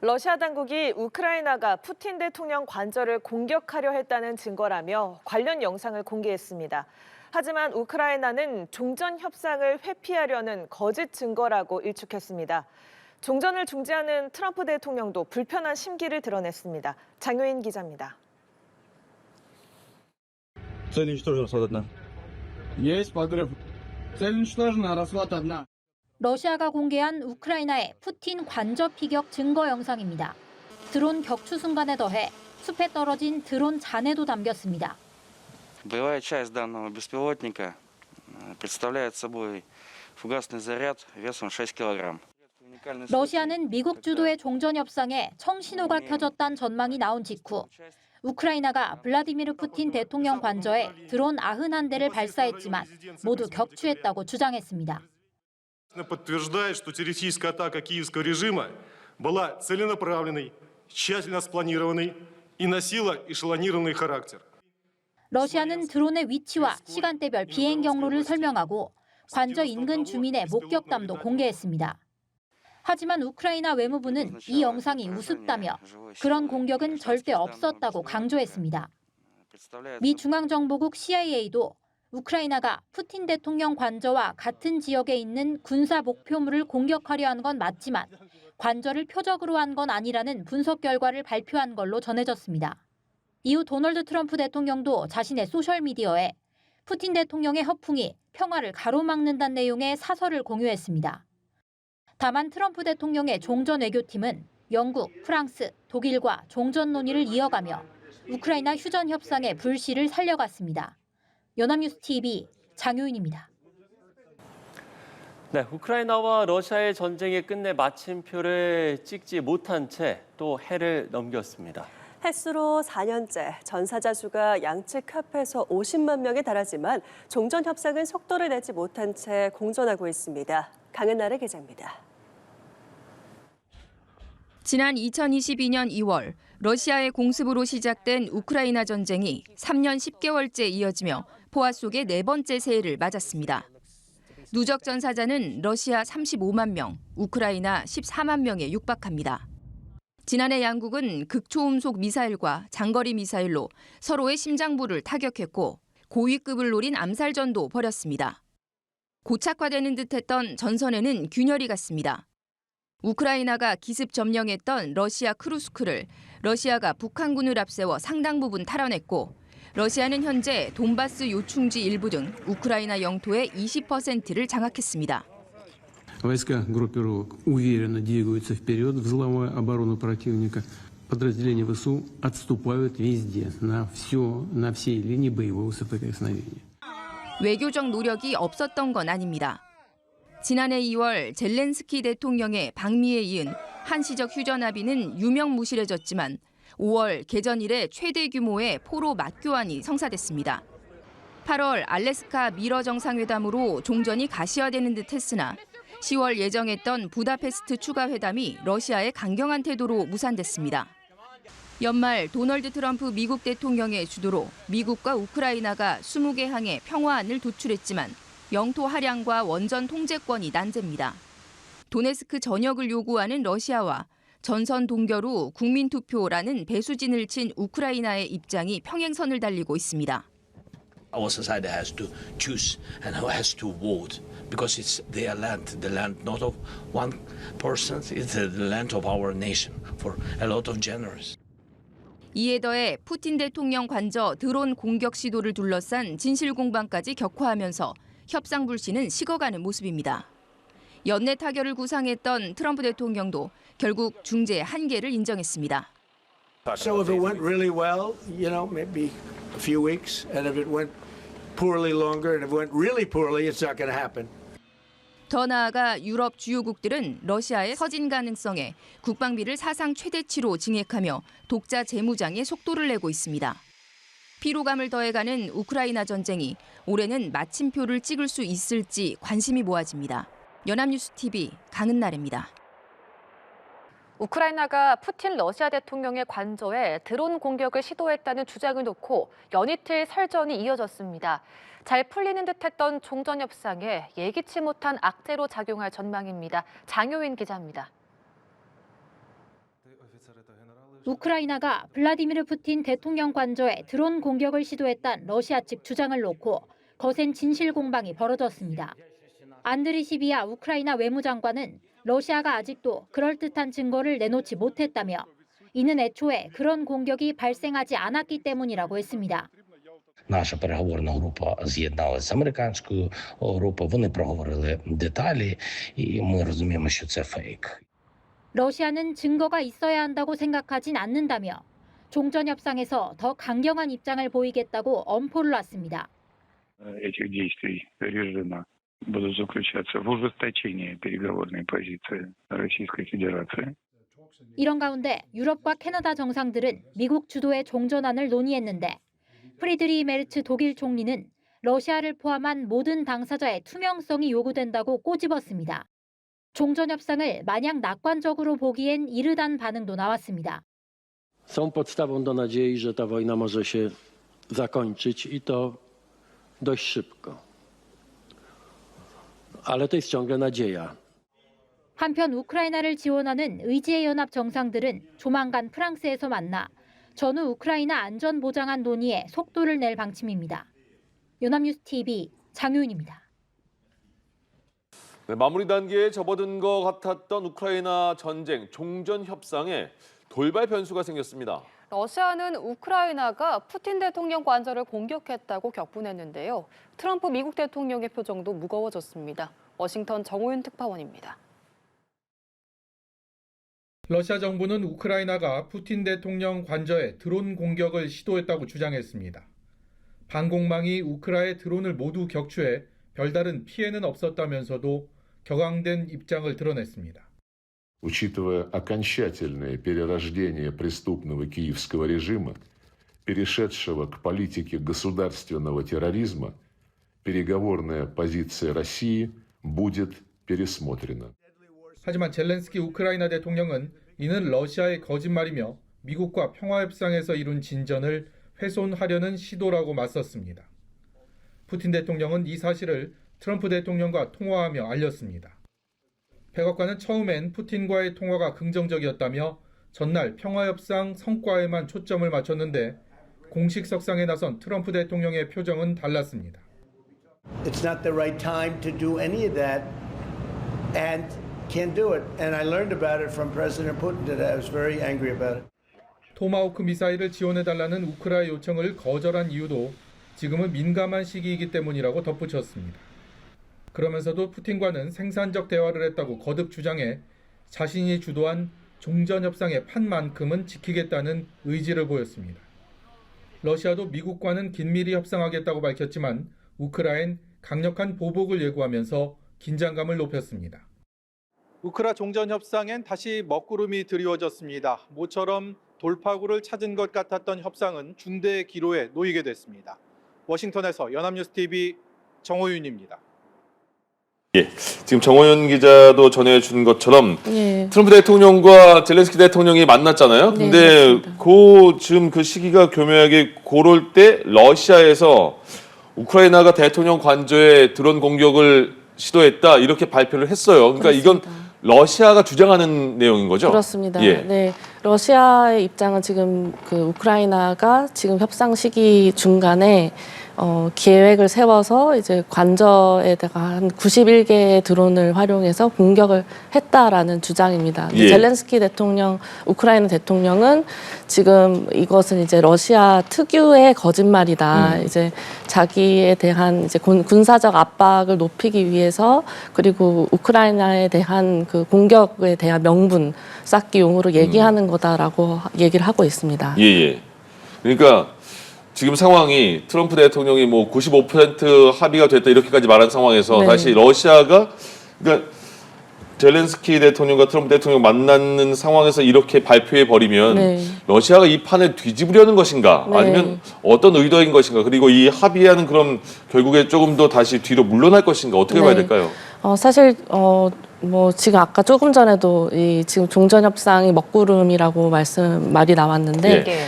러시아 당국이 우크라이나가 푸틴 대통령 관저를 공격하려 했다는 증거라며 관련 영상을 공개했습니다. 하지만 우크라이나는 종전 협상을 회피하려는 거짓 증거라고 일축했습니다. 종전을 중지하는 트럼프 대통령도 불편한 심기를 드러냈습니다. 장효인 기자입니다. Цель уничтожена, расход одна. Есть подрыв. Цель уничтожена, расход одна. 러시아가 공개한 우크라이나의 푸틴 관저 피격 증거 영상입니다. 드론 격추 순간에 더해 숲에 떨어진 드론 잔해도 담겼습니다. Боевая часть данного беспилотника представляет собой фугасный заряд весом 6 кг. 러시아는 미국 주도의 종전 협상에 청신호가 켜졌다는 전망이 나온 직후 우크라이나가 블라디미르 푸틴 대통령 관저에 드론 91대를 발사했지만 모두 격추했다고 주장했습니다. Подтверждает, что террористическая атака киевского режима была целенаправленной, тщательно спланированной и носила эшелонированный характер. 러시아는 드론의 위치와 시간대별 비행 경로를 설명하고 관저 인근 주민의 목격담도 공개했습니다. 하지만 우크라이나 외무부는 이 영상이 우습다며 그런 공격은 절대 없었다고 강조했습니다. 미 중앙정보국 CIA도 우크라이나가 푸틴 대통령 관저와 같은 지역에 있는 군사 목표물을 공격하려 한 건 맞지만 관저를 표적으로 한 건 아니라는 분석 결과를 발표한 걸로 전해졌습니다. 이후 도널드 트럼프 대통령도 자신의 소셜미디어에 푸틴 대통령의 허풍이 평화를 가로막는다는 내용의 사설을 공유했습니다. 다만 트럼프 대통령의 종전 외교팀은 영국, 프랑스, 독일과 종전 논의를 이어가며 우크라이나 휴전 협상의 불씨를 살려갔습니다. 연합뉴스 TV 장효인입니다. 네, 우크라이나와 러시아의 전쟁의 끝내 마침표를 찍지 못한 채 또 해를 넘겼습니다. 햇수로 4년째 전사자 수가 양측 합해서 50만 명에 달하지만 종전 협상은 속도를 내지 못한 채 공전하고 있습니다. 강은나래 기자입니다. 지난 2022년 2월 러시아의 공습으로 시작된 우크라이나 전쟁이 3년 10개월째 이어지며 포화 속의 네 번째 새해를 맞았습니다. 누적 전사자는 러시아 35만 명, 우크라이나 14만 명에 육박합니다. 지난해 양국은 극초음속 미사일과 장거리 미사일로 서로의 심장부를 타격했고 고위급을 노린 암살전도 벌였습니다. 고착화되는 듯했던 전선에는 균열이 갔습니다. 우크라이나가 기습 점령했던 러시아 크루스크를 러시아가 북한군을 앞세워 상당 부분 탈환했고 러시아는 현재 돈바스 요충지 일부 등 우크라이나 영토의 20%를 장악했습니다. Войска группировок уверенно двигаются вперед, взломая оборону противника. Подразделения ВСУ отступают везде, на всей линии боевого соприкосновения. 외교적 노력이 없었던 건 아닙니다. 지난해 2월 젤렌스키 대통령의 방미에 이은 한시적 휴전 합의는 유명무실해졌지만 5월 개전 이래 최대 규모의 포로 맞교환이 성사됐습니다. 8월 알래스카 미러 정상회담으로 종전이 가시화되는 듯 했으나 10월 예정했던 부다페스트 추가 회담이 러시아의 강경한 태도로 무산됐습니다. 연말 도널드 트럼프 미국 대통령의 주도로 미국과 우크라이나가 20개 항의 평화안을 도출했지만 영토 할양과 원전 통제권이 난제입니다. 도네스크 전역을 요구하는 러시아와 전선 동결 후 국민투표라는 배수진을 친 우크라이나의 입장이 평행선을 달리고 있습니다. Our society has to choose and has to vote because it's their land, the land not of one person, it's the land of our nation for a lot of generous. 이에 더해 푸틴 대통령 관저 드론 공격 시도를 둘러싼 진실 공방까지 격화하면서 협상 불씨는 식어가는 모습입니다. 연내 타결을 구상했던 트럼프 대통령도 결국 중재 한계를 인정했습니다. So if it went really well, maybe a few weeks, and if it went poorly longer, and if it went really poorly, it's not going to happen. 더 나아가 유럽 주요국들은 러시아의 서진 가능성에 국방비를 사상 최대치로 증액하며 독자 재무장에 속도를 내고 있습니다. 피로감을 더해가는 우크라이나 전쟁이 올해는 마침표를 찍을 수 있을지 관심이 모아집니다. 연합뉴스 TV 강은나래입니다. 우크라이나가 푸틴 러시아 대통령의 관저에 드론 공격을 시도했다는 주장을 놓고 연이틀 설전이 이어졌습니다. 잘 풀리는 듯했던 종전 협상에 예기치 못한 악재로 작용할 전망입니다. 장효인 기자입니다. 우크라이나가 블라디미르 푸틴 대통령 관저에 드론 공격을 시도했다는 러시아 측 주장을 놓고 거센 진실 공방이 벌어졌습니다. 안드리 시비아 우크라이나 외무장관은 러시아가 아직도 그럴듯한 증거를 내놓지 못했다며 이는 애초에 그런 공격이 발생하지 않았기 때문이라고 했습니다. Наша переговорна група з'єдналася з американською групою, вони проговорили деталі, і ми розуміємо, що це фейк. 러시아는 증거가 있어야 한다고 생각하진 않는다며 종전 협상에서 더 강경한 입장을 보이겠다고 엄포를 놨습니다. Этих действий режима будут заключаться в ужесточении переговорной позиции Российской Федерации. 이런 가운데 유럽과 캐나다 정상들은 미국 주도의 종전안을 논의했는데 프리드리 메르츠 독일 총리는 러시아를 포함한 모든 당사자의 투명성이 요구된다고 꼬집었습니다. 종전 협상을 마냥 낙관적으로 보기엔 이르다는 반응도 나왔습니다. Są podstawą do nadziei, że ta wojna może się zakończyć i to dość szybko. Ale to jest ciągle nadzieja. 한편 우크라이나를 지원하는 의지의 연합 정상들은 조만간 프랑스에서 만나 전후 우크라이나 안전 보장안 논의에 속도를 낼 방침입니다. 연합뉴스 TV 장효윤입니다. 네, 마무리 단계에 접어든 것 같았던 우크라이나 전쟁 종전 협상에 돌발 변수가 생겼습니다. 러시아는 우크라이나가 푸틴 대통령 관저를 공격했다고 격분했는데요. 트럼프 미국 대통령의 표정도 무거워졌습니다. 워싱턴 정호윤 특파원입니다. 러시아 정부는 우크라이나가 푸틴 대통령 관저에 드론 공격을 시도했다고 주장했습니다. 방공망이 우크라의 드론을 모두 격추해 별다른 피해는 없었다면서도 격앙된 입장을 드러냈습니다. Учитывая окончательное перерождение преступного киевского режима, перешедшего к политике государственного терроризма, переговорная позиция России будет пересмотрена. 하지만 젤렌스키 우크라이나 대통령은 이는 러시아의 거짓말이며 미국과 평화협상에서 이룬 진전을 훼손하려는 시도라고 맞섰습니다. 푸틴 대통령은 이 사실을 트럼프 대통령과 통화하며 알렸습니다. 백악관은 처음엔 푸틴과의 통화가 긍정적이었다며 전날 평화협상 성과에만 초점을 맞췄는데 공식 석상에 나선 트럼프 대통령의 표정은 달랐습니다. It's not the right time to do any of that and can't do it. And I learned about it from President Putin today. I was very angry about it. 토마호크 미사일을 지원해달라는 우크라이나 요청을 거절한 이유도 지금은 민감한 시기이기 때문이라고 덧붙였습니다. 그러면서도 푸틴과는 생산적 대화를 했다고 거듭 주장해 자신이 주도한 종전 협상의 판만큼은 지키겠다는 의지를 보였습니다. 러시아도 미국과는 긴밀히 협상하겠다고 밝혔지만 우크라이나는 강력한 보복을 예고하면서 긴장감을 높였습니다. 우크라 종전 협상엔 다시 먹구름이 드리워졌습니다. 모처럼 돌파구를 찾은 것 같았던 협상은 중대의 기로에 놓이게 됐습니다. 워싱턴에서 연합뉴스 TV 정호윤입니다. 예, 지금 정호연 기자도 전해준 것처럼 예. 트럼프 대통령과 젤렌스키 대통령이 만났잖아요. 근데 지금 그 시기가 교묘하게 고럴 때 러시아에서 우크라이나가 대통령 관저에 드론 공격을 시도했다 이렇게 발표를 했어요. 그러니까 이건 러시아가 주장하는 내용인 거죠? 그렇습니다. 예. 네, 러시아의 입장은 지금 그 우크라이나가 지금 협상 시기 중간에 계획을 세워서 이제 관저에다가 한 91개의 드론을 활용해서 공격을 했다라는 주장입니다. 예. 젤렌스키 대통령, 우크라이나 대통령은 지금 이것은 이제 러시아 특유의 거짓말이다. 이제 자기에 대한 이제 군사적 압박을 높이기 위해서 그리고 우크라이나에 대한 그 공격에 대한 명분 쌓기 용으로 얘기하는 거다라고 얘기를 하고 있습니다. 예. 그러니까 지금 상황이 트럼프 대통령이 뭐 95% 합의가 됐다 이렇게까지 말한 상황에서 네. 다시 러시아가 그러니까 젤렌스키 대통령과 트럼프 대통령 만나는 상황에서 이렇게 발표해 버리면 네. 러시아가 이 판을 뒤집으려는 것인가 네. 아니면 어떤 의도인 것인가 그리고 이 합의하는 그럼 결국에 조금 더 다시 뒤로 물러날 것인가 어떻게 봐야 될까요? 사실 뭐 지금 아까 조금 전에도 이 지금 종전 협상이 먹구름이라고 말이 나왔는데 예.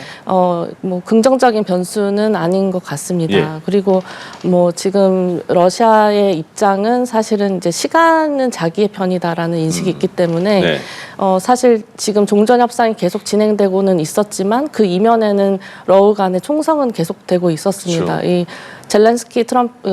뭐 긍정적인 변수는 아닌 것 같습니다. 예. 그리고 뭐 지금 러시아의 입장은 사실은 이제 시간은 자기의 편이다라는 인식이 있기 때문에 네. 사실 지금 종전 협상이 계속 진행되고는 있었지만 그 이면에는 러우 간의 총성은 계속되고 있었습니다. 그렇죠. 이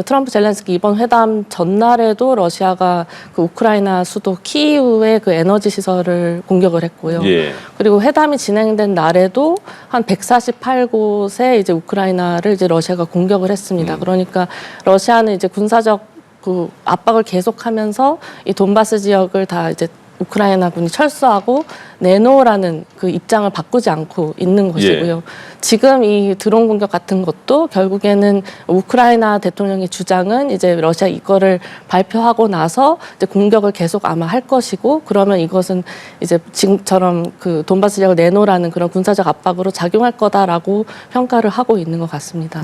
트럼프 젤렌스키 이번 회담 전날에도 러시아가 그 우크라이나 수도 키이우의 그 에너지 시설을 공격을 했고요. 예. 그리고 회담이 진행된 날에도 한 148곳에 이제 우크라이나를 이제 러시아가 공격을 했습니다. 그러니까 러시아는 이제 군사적 그 압박을 계속하면서 이 돈바스 지역을 다 이제 우크라이나군이 철수하고 내놓으라는 그 입장을 바꾸지 않고 있는 것이고요. 지금 이 드론 공격 같은 것도 결국에는 우크라이나 대통령의 주장은 이제 러시아 이거를 발표하고 나서 이제 공격을 계속 아마 할 것이고 그러면 이것은 이제 지금처럼 그 돈바스 지역을 내놓으라는 그런 군사적 압박으로 작용할 거다라고 평가를 하고 있는 것 같습니다.